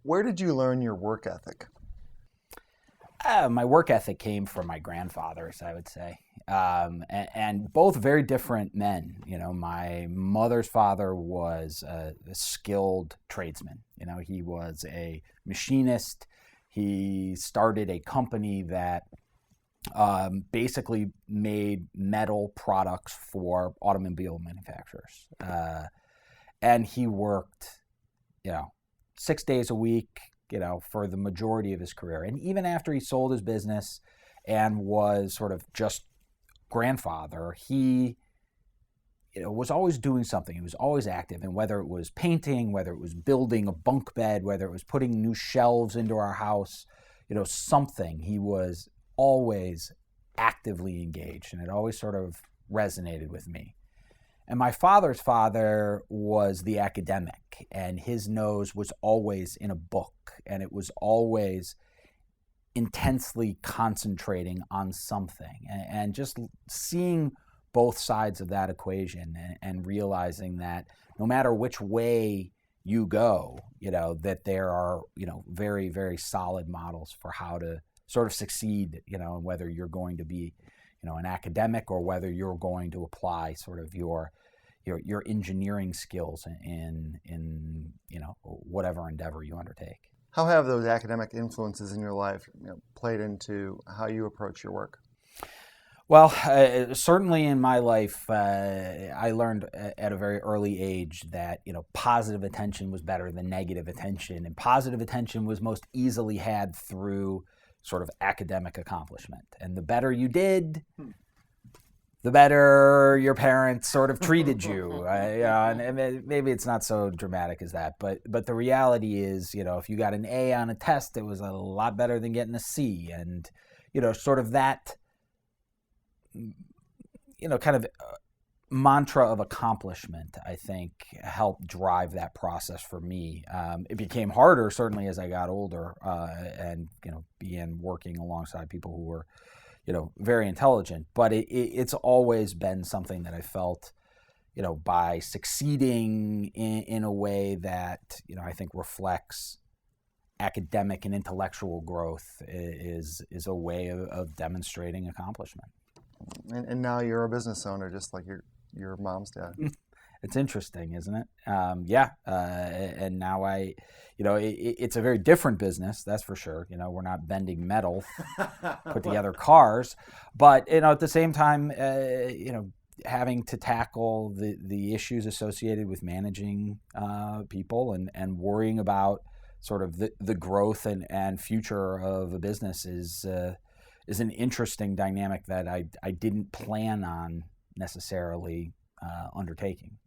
Where did you learn your work ethic? My work ethic came from my grandfathers, I would say, and both very different men. My mother's father was a skilled tradesman. He was a machinist. He started a company that basically made metal products for automobile manufacturers, and he worked, 6 days a week, for the majority of his career. And even after he sold his business and was sort of just grandfather, he was always doing something. He was always active. And whether it was painting, whether it was building a bunk bed, whether it was putting new shelves into our house, something, he was always actively engaged. And it always sort of resonated with me. And my father's father was the academic, and his nose was always in a book, and it was always intensely concentrating on something. And just seeing both sides of that equation and realizing that no matter which way you go, that there are, very, very solid models for how to sort of succeed, whether you're going to be an academic or whether you're going to apply sort of your engineering skills in whatever endeavor you undertake. How have those academic influences in your life played into how you approach your work? Well, certainly in my life, I learned at a very early age that positive attention was better than negative attention, and positive attention was most easily had through sort of academic accomplishment. And the better you did, the better your parents sort of treated you. And maybe it's not so dramatic as that, but the reality is, if you got an A on a test, it was a lot better than getting a C. And, sort of that, kind of mantra of accomplishment, I think, helped drive that process for me. It became harder, certainly, as I got older and, began working alongside people who were, very intelligent. But it's always been something that I felt, by succeeding in a way that, I think reflects academic and intellectual growth is a way of demonstrating accomplishment. And now you're a business owner, just like your mom's dad. It's interesting, isn't it? And now it's a very different business, that's for sure. We're not bending metal, put together cars, but at the same time, having to tackle the issues associated with managing people and worrying about sort of the growth and future of a business is an interesting dynamic that I didn't plan on necessarily undertaking.